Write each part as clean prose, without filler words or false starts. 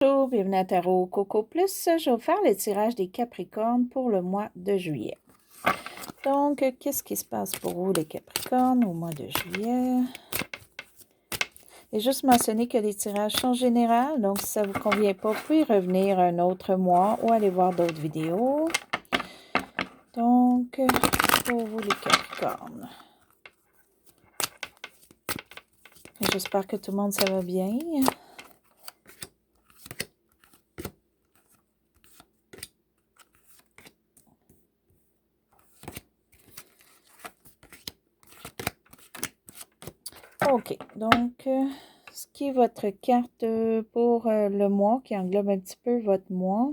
Bonjour, bienvenue à Tarot Coco Plus. Je vais vous faire le tirage des Capricornes pour le mois de juillet. Donc, qu'est-ce qui se passe pour vous, les Capricornes, au mois de juillet? Et juste mentionner que les tirages sont généraux, donc si ça ne vous convient pas, vous pouvez revenir un autre mois ou aller voir d'autres vidéos. Donc, pour vous, les Capricornes. J'espère que tout le monde, ça va bien. OK, donc, ce qui est votre carte pour le mois, qui englobe un petit peu votre mois.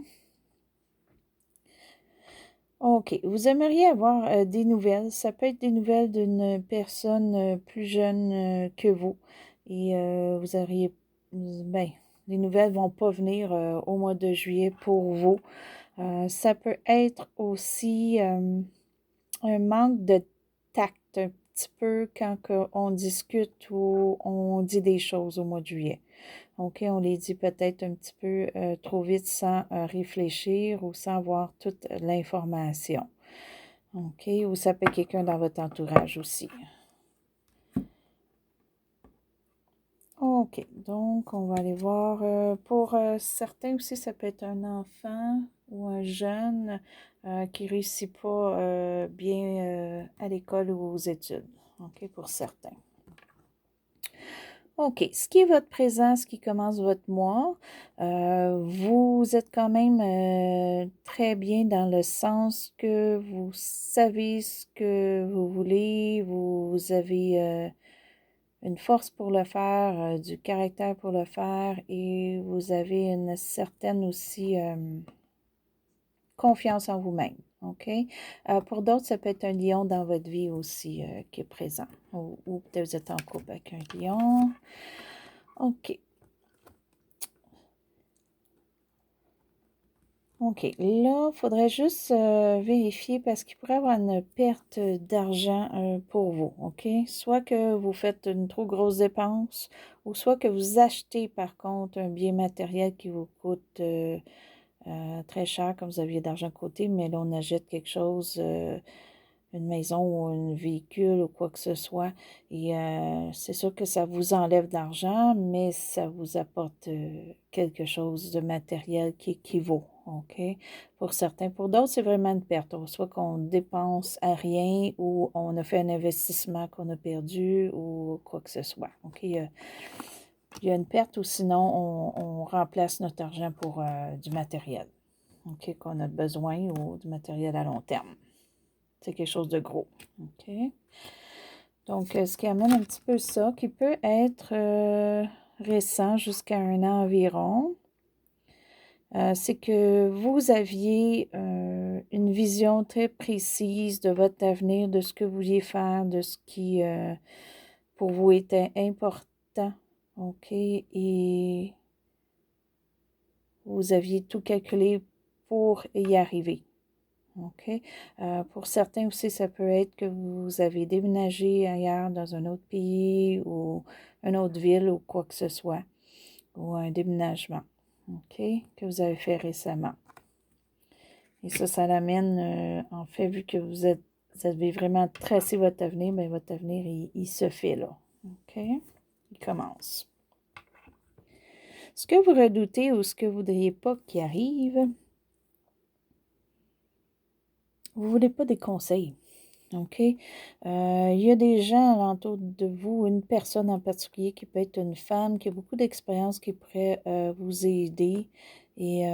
OK, vous aimeriez avoir des nouvelles. Ça peut être des nouvelles d'une personne plus jeune que vous. Et vous auriez, ben, les nouvelles vont pas venir au mois de juillet pour vous. Ça peut être aussi un manque de tact un petit peu quand on discute ou on dit des choses au mois de juillet. OK, on les dit peut-être un petit peu trop vite sans réfléchir ou sans avoir toute l'information. OK, ou ça peut être quelqu'un dans votre entourage aussi. OK, donc on va aller voir. Pour certains aussi, ça peut être un enfant ou un jeune qui ne réussit pas bien à l'école ou aux études. OK, pour certains. OK, ce qui est votre présent, ce qui commence votre mois, vous êtes quand même très bien dans le sens que vous savez ce que vous voulez, vous avez une force pour le faire, du caractère pour le faire et vous avez une certaine aussi confiance en vous-même. OK? Pour d'autres, ça peut être un lion dans votre vie aussi qui est présent. Ou peut-être vous êtes en couple avec un lion. OK. OK. Là, il faudrait juste vérifier parce qu'il pourrait y avoir une perte d'argent pour vous. OK? Soit que vous faites une trop grosse dépense ou soit que vous achetez par contre un bien matériel qui vous coûte très cher comme vous aviez d'argent de côté, mais là, on achète quelque chose, une maison ou un véhicule ou quoi que ce soit. Et c'est sûr que ça vous enlève d'argent, mais ça vous apporte quelque chose de matériel qui équivaut. OK? Pour certains. Pour d'autres, c'est vraiment une perte. Soit qu'on dépense à rien ou on a fait un investissement qu'on a perdu ou quoi que ce soit. OK? Il y a une perte ou sinon on remplace notre argent pour du matériel. OK? Qu'on a besoin ou du matériel à long terme. C'est quelque chose de gros. OK? Donc, ce qui amène un petit peu ça, qui peut être récent jusqu'à 1 an environ, c'est que vous aviez une vision très précise de votre avenir, de ce que vous vouliez faire, de ce qui, pour vous, était important. OK? Et vous aviez tout calculé pour y arriver. OK. Pour certains aussi, ça peut être que vous avez déménagé ailleurs dans un autre pays ou une autre ville ou quoi que ce soit, ou un déménagement, OK, que vous avez fait récemment. Et ça l'amène, en fait, vu que vous avez vraiment tracé votre avenir, bien, votre avenir, il se fait là, OK? Il commence. Ce que vous redoutez ou ce que vous ne voudriez pas qu'il arrive, vous ne voulez pas des conseils. OK? Il y a des gens alentour de vous, une personne en particulier qui peut être une femme qui a beaucoup d'expérience qui pourrait vous aider et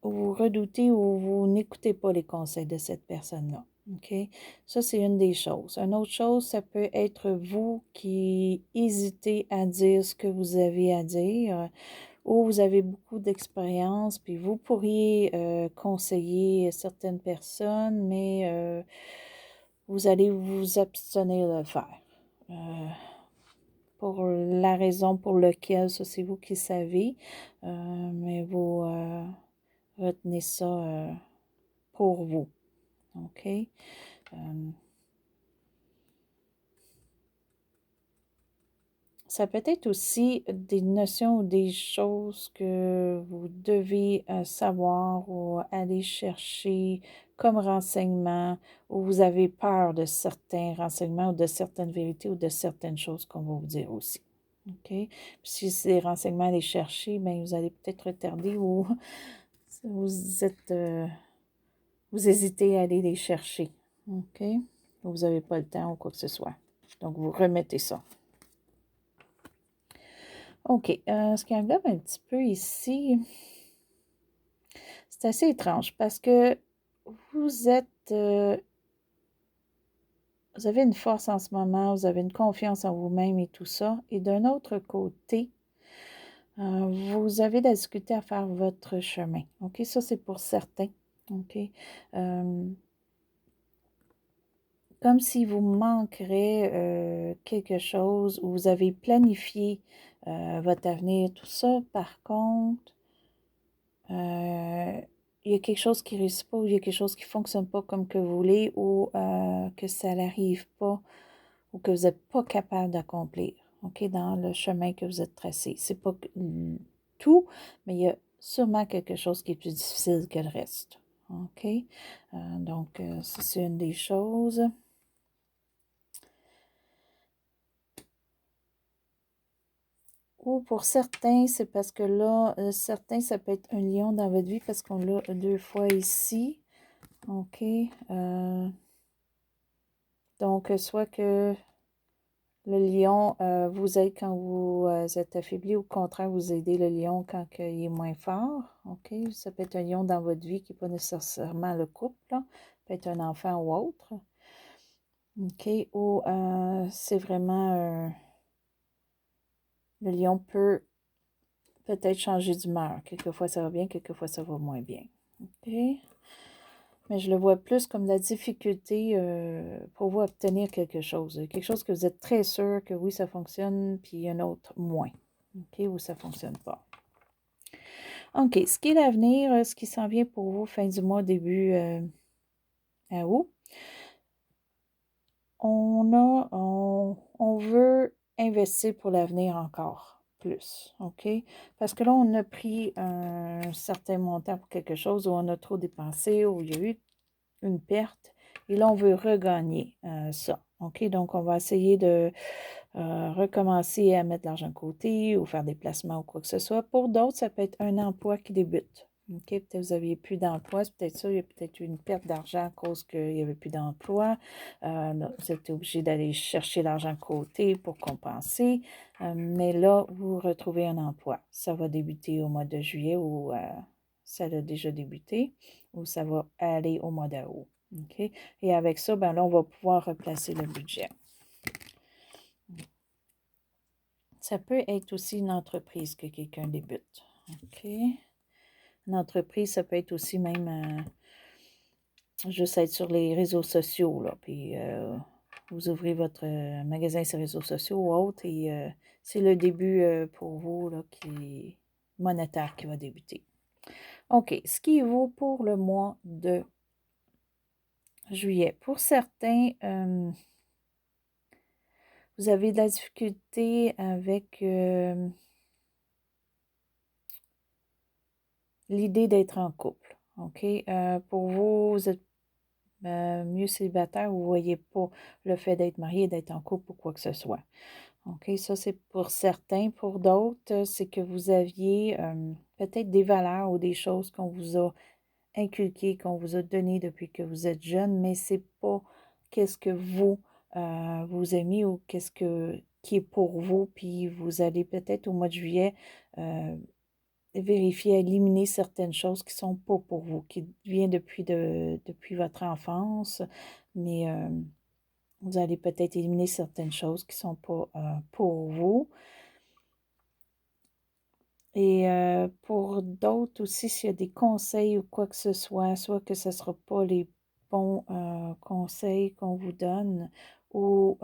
vous redoutez ou vous n'écoutez pas les conseils de cette personne-là. OK? Ça, c'est une des choses. Une autre chose, ça peut être vous qui hésitez à dire ce que vous avez à dire ou vous avez beaucoup d'expérience, puis vous pourriez conseiller certaines personnes, mais vous allez vous abstenir de le faire. Pour la raison pour laquelle, ça c'est vous qui savez, mais vous retenez ça pour vous. OK? ça peut être aussi des notions ou des choses que vous devez savoir ou aller chercher comme renseignements, ou vous avez peur de certains renseignements ou de certaines vérités ou de certaines choses qu'on va vous dire aussi. OK? Puis si c'est des renseignements à aller chercher, bien, vous allez peut-être retarder ou vous êtes, vous hésitez à aller les chercher. OK? Ou vous n'avez pas le temps ou quoi que ce soit. Donc, vous remettez ça. OK. Ce qui englobe un petit peu ici, c'est assez étrange parce que vous êtes, vous avez une force en ce moment, vous avez une confiance en vous-même et tout ça. Et d'un autre côté, vous avez de la difficulté à faire votre chemin. OK? Ça, c'est pour certains. OK? Comme si vous manquerait quelque chose ou vous avez planifié votre avenir, tout ça. Par contre, il y a quelque chose qui ne réussit pas ou il y a quelque chose qui ne fonctionne pas comme que vous voulez ou que ça n'arrive pas ou que vous n'êtes pas capable d'accomplir, OK, dans le chemin que vous êtes tracé. C'est pas tout, mais il y a sûrement quelque chose qui est plus difficile que le reste, OK? Donc, ça, c'est une des choses. Ou pour certains, c'est parce que là, certains, ça peut être un lion dans votre vie parce qu'on l'a 2 fois ici. OK. Donc, soit que le lion vous aide quand vous êtes affaibli, ou au contraire, vous aidez le lion quand il est moins fort. OK. Ça peut être un lion dans votre vie qui n'est pas nécessairement le couple, là. Ça peut être un enfant ou autre. OK. Ou c'est vraiment... le lion peut peut-être changer d'humeur. Quelquefois, ça va bien, quelquefois, ça va moins bien. OK? Mais je le vois plus comme la difficulté pour vous obtenir quelque chose. Quelque chose que vous êtes très sûr que oui, ça fonctionne, puis un autre moins. OK? Ou ça ne fonctionne pas. OK. Ce qui est l'avenir, ce qui s'en vient pour vous, fin du mois, début à août, on veut investir pour l'avenir encore plus, OK? Parce que là, on a pris un certain montant pour quelque chose où on a trop dépensé, où il y a eu une perte, et là, on veut regagner ça, OK? Donc, on va essayer de recommencer à mettre de l'argent de côté ou faire des placements ou quoi que ce soit. Pour d'autres, ça peut être un emploi qui débute. OK, peut-être que vous n'aviez plus d'emploi, c'est peut-être ça, il y a peut-être eu une perte d'argent à cause qu'il n'y avait plus d'emploi. Vous êtes obligé d'aller chercher l'argent de côté pour compenser. Mais là, vous retrouvez un emploi. Ça va débuter au mois de juillet ou ça a déjà débuté ou ça va aller au mois d'août. OK? Et avec ça, ben là, on va pouvoir replacer le budget. Ça peut être aussi une entreprise que quelqu'un débute. OK? Une entreprise, ça peut être aussi même juste être sur les réseaux sociaux, là. Puis vous ouvrez votre magasin sur les réseaux sociaux ou autre et c'est le début pour vous là, qui monétaire qui va débuter. OK. Ce qui vaut pour le mois de juillet. Pour certains, vous avez de la difficulté avec l'idée d'être en couple. OK? Pour vous, vous êtes mieux célibataire, vous ne voyez pas le fait d'être marié, d'être en couple ou quoi que ce soit. OK? Ça, c'est pour certains. Pour d'autres, c'est que vous aviez peut-être des valeurs ou des choses qu'on vous a inculquées, qu'on vous a données depuis que vous êtes jeune, mais c'est pas qu'est-ce que vous, vous aimez ou qu'est-ce qui est pour vous. Puis vous allez peut-être au mois de juillet vérifier, éliminer certaines choses qui ne sont pas pour vous, qui viennent depuis votre enfance, mais vous allez peut-être éliminer certaines choses qui ne sont pas pour vous. Et pour d'autres aussi, s'il y a des conseils ou quoi que ce soit que ce ne sera pas les bons conseils qu'on vous donne, ou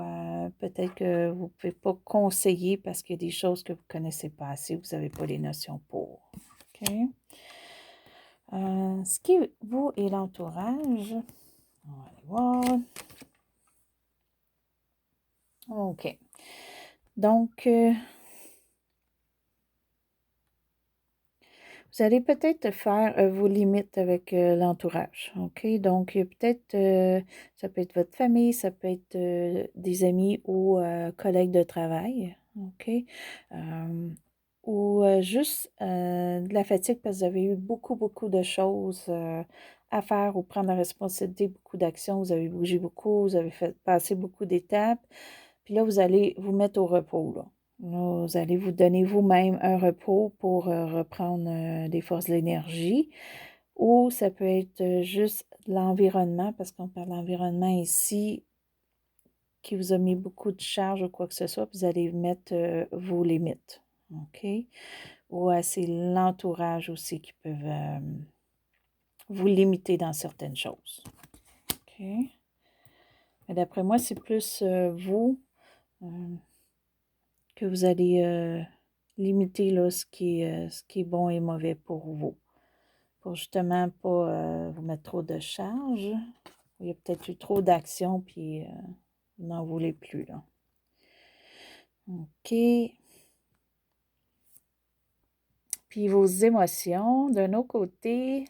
peut-être que vous ne pouvez pas conseiller parce qu'il y a des choses que vous ne connaissez pas assez, vous n'avez pas les notions pour. OK? Ce qui vous et l'entourage, on va aller voir. OK. Donc, vous allez peut-être faire vos limites avec l'entourage, OK? Donc, peut-être, ça peut être votre famille, ça peut être des amis ou collègues de travail, OK? Euh, ou juste de la fatigue parce que vous avez eu beaucoup, beaucoup de choses à faire ou prendre la responsabilité, beaucoup d'actions, vous avez bougé beaucoup, vous avez fait passer beaucoup d'étapes. Puis là, vous allez vous mettre au repos, là. Là, vous allez vous donner vous-même un repos pour reprendre des forces de l'énergie. Ou ça peut être juste l'environnement, parce qu'on parle d'environnement ici, qui vous a mis beaucoup de charge ou quoi que ce soit, puis vous allez mettre vos limites. OK? Ou c'est l'entourage aussi qui peuvent vous limiter dans certaines choses. OK? Mais d'après moi, c'est plus vous que vous allez limiter là, ce qui est bon et mauvais pour vous. Pour justement pas vous mettre trop de charge. Il y a peut-être eu trop d'actions, puis vous n'en voulez plus, là. OK. Puis vos émotions, d'un autre côté,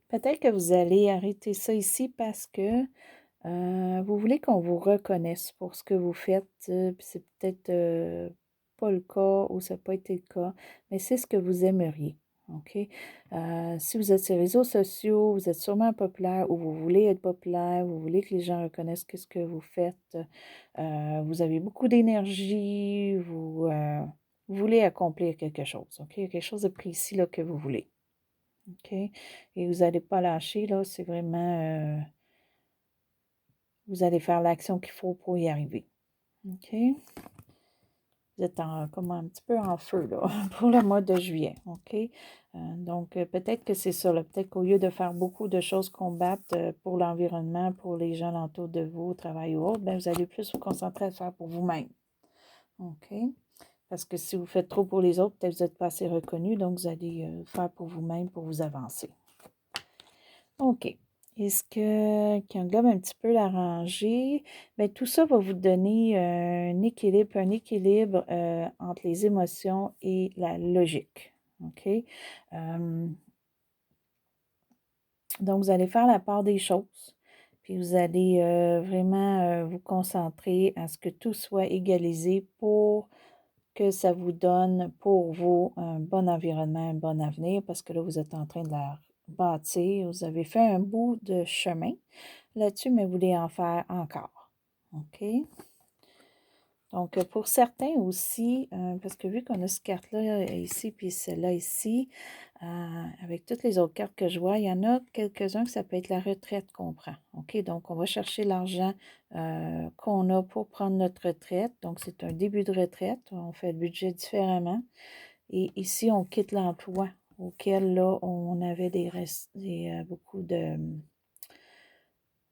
peut-être que vous allez arrêter ça ici parce que vous voulez qu'on vous reconnaisse pour ce que vous faites, puis c'est peut-être pas le cas ou ça n'a pas été le cas, mais c'est ce que vous aimeriez. OK? Si vous êtes sur les réseaux sociaux, vous êtes sûrement populaire ou vous voulez être populaire, vous voulez que les gens reconnaissent ce que vous faites, vous avez beaucoup d'énergie, vous voulez accomplir quelque chose. OK? Il y a quelque chose de précis là, que vous voulez. OK? Et vous n'allez pas lâcher, là, c'est vraiment. Vous allez faire l'action qu'il faut pour y arriver. OK? Vous êtes comme un petit peu en feu là, pour le mois de juillet. OK? Donc, peut-être que c'est ça. Peut-être qu'au lieu de faire beaucoup de choses combattre pour l'environnement, pour les gens alentour de vous, au travail ou autre, bien, vous allez plus vous concentrer à faire pour vous-même. OK? Parce que si vous faites trop pour les autres, peut-être que vous n'êtes pas assez reconnu, donc vous allez faire pour vous-même pour vous avancer. OK. Est-ce qui englobe un petit peu la rangée? Bien, tout ça va vous donner un équilibre entre les émotions et la logique. OK? Donc, vous allez faire la part des choses. Puis, vous allez vraiment vous concentrer à ce que tout soit égalisé pour que ça vous donne pour vous un bon environnement, un bon avenir, parce que là, vous êtes en train de la bâtir. Vous avez fait un bout de chemin là-dessus, mais vous voulez en faire encore. OK? Donc, pour certains aussi, parce que vu qu'on a cette carte-là ici, puis celle-là ici, avec toutes les autres cartes que je vois, il y en a quelques-uns que ça peut être la retraite qu'on prend. OK? Donc, on va chercher l'argent qu'on a pour prendre notre retraite. Donc, c'est un début de retraite. On fait le budget différemment. Et ici, on quitte l'emploi auquel, là, on avait beaucoup de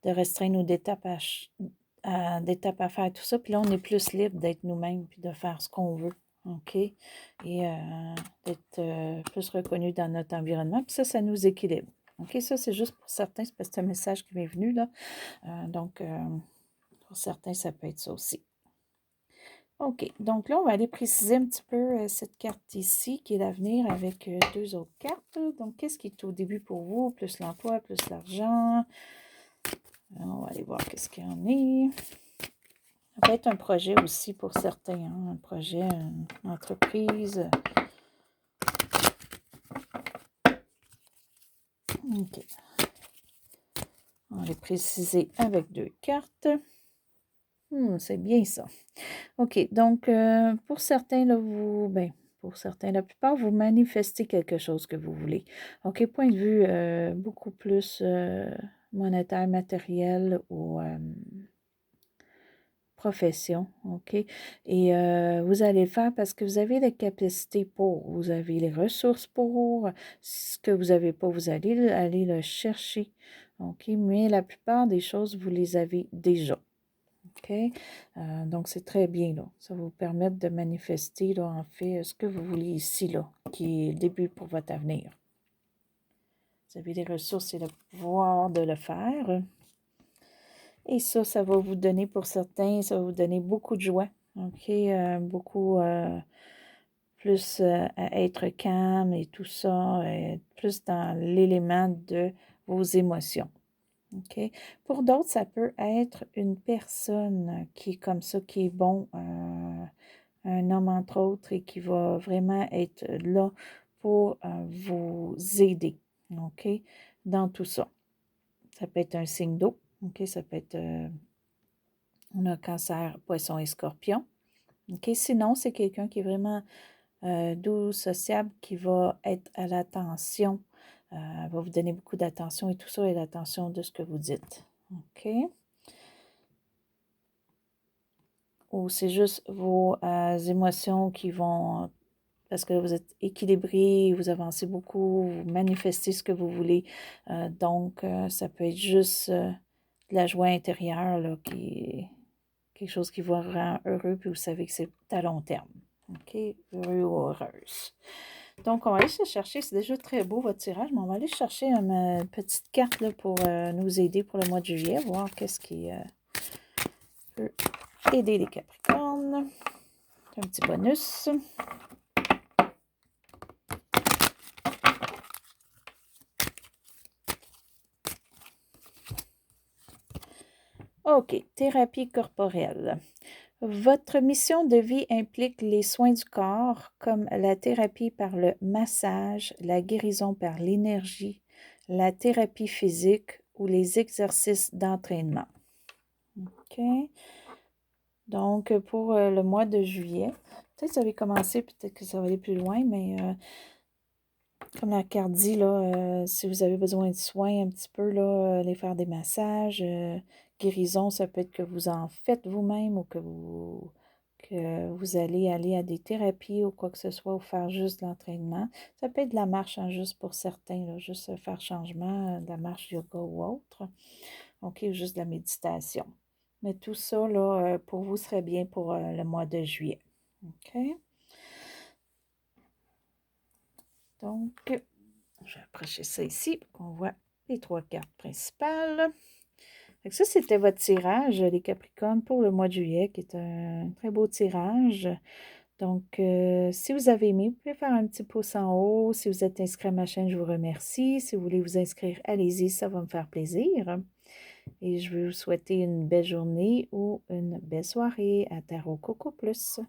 restreintes ou d'étapes à faire, tout ça. Puis là, on est plus libre d'être nous-mêmes puis de faire ce qu'on veut. OK? Et d'être plus reconnu dans notre environnement. Puis ça nous équilibre. OK? Ça, c'est juste pour certains, c'est parce que c'est un message qui m'est venu, là. Donc, pour certains, ça peut être ça aussi. OK. Donc là, on va aller préciser un petit peu cette carte ici, qui est l'avenir, avec deux autres cartes. Donc, qu'est-ce qui est au début pour vous? Plus l'emploi, plus l'argent. On va aller voir qu'est-ce qu'il y en est. Ça peut être un projet aussi pour certains, hein, un projet, une entreprise. OK. On va les préciser avec deux cartes. C'est bien ça. OK. Donc, pour certains, là, pour certains, la plupart, vous manifestez quelque chose que vous voulez. OK. Point de vue beaucoup plus monétaire, matériel ou profession, OK? Et vous allez le faire parce que vous avez les capacités pour, vous avez les ressources pour, ce que vous n'avez pas, vous allez aller le chercher, OK? Mais la plupart des choses, vous les avez déjà, OK? Donc, c'est très bien, là. Ça va vous permettre de manifester, là, en fait, ce que vous voulez ici, là, qui est le début pour votre avenir. Vous avez les ressources et le pouvoir de le faire. Et ça va vous donner, pour certains, ça va vous donner beaucoup de joie, OK? Beaucoup plus à être calme et tout ça, plus dans l'élément de vos émotions, OK? Pour d'autres, ça peut être une personne qui est comme ça, qui est bon, un homme entre autres, et qui va vraiment être là pour vous aider, OK? Dans tout ça. Ça peut être un signe d'eau, OK? Ça peut être, on a cancer, poisson et scorpion, OK? Sinon, c'est quelqu'un qui est vraiment doux, sociable, qui va être à l'attention, va vous donner beaucoup d'attention et tout ça, et l'attention de ce que vous dites, OK? Ou c'est juste vos émotions qui vont, parce que vous êtes équilibré, vous avancez beaucoup, vous manifestez ce que vous voulez. Donc, ça peut être juste de la joie intérieure, là, quelque chose qui vous rend heureux, puis vous savez que c'est à long terme. OK? Heureux ou heureuse. Donc, on va aller se chercher, c'est déjà très beau votre tirage, mais on va aller chercher une petite carte là, pour nous aider pour le mois de juillet, voir qu'est-ce qui peut aider les Capricornes. Un petit bonus. OK, thérapie corporelle. Votre mission de vie implique les soins du corps, comme la thérapie par le massage, la guérison par l'énergie, la thérapie physique ou les exercices d'entraînement. OK. Donc, pour le mois de juillet, peut-être que ça va commencer, peut-être que ça va aller plus loin, mais comme la carte dit, là, si vous avez besoin de soins un petit peu, là, aller faire des massages, guérison, ça peut être que vous en faites vous-même ou que vous allez aller à des thérapies ou quoi que ce soit, ou faire juste de l'entraînement. Ça peut être de la marche, hein, juste pour certains, là, juste faire changement, de la marche yoga ou autre. OK, ou juste de la méditation. Mais tout ça, là, pour vous, serait bien pour le mois de juillet. OK? Donc, je vais approcher ça ici pour qu'on voit les 3 cartes principales. Fait que ça, c'était votre tirage, les Capricornes, pour le mois de juillet, qui est un très beau tirage. Donc, si vous avez aimé, vous pouvez faire un petit pouce en haut. Si vous êtes inscrit à ma chaîne, je vous remercie. Si vous voulez vous inscrire, allez-y, ça va me faire plaisir. Et je veux vous souhaiter une belle journée ou une belle soirée à Tarot Coco Plus.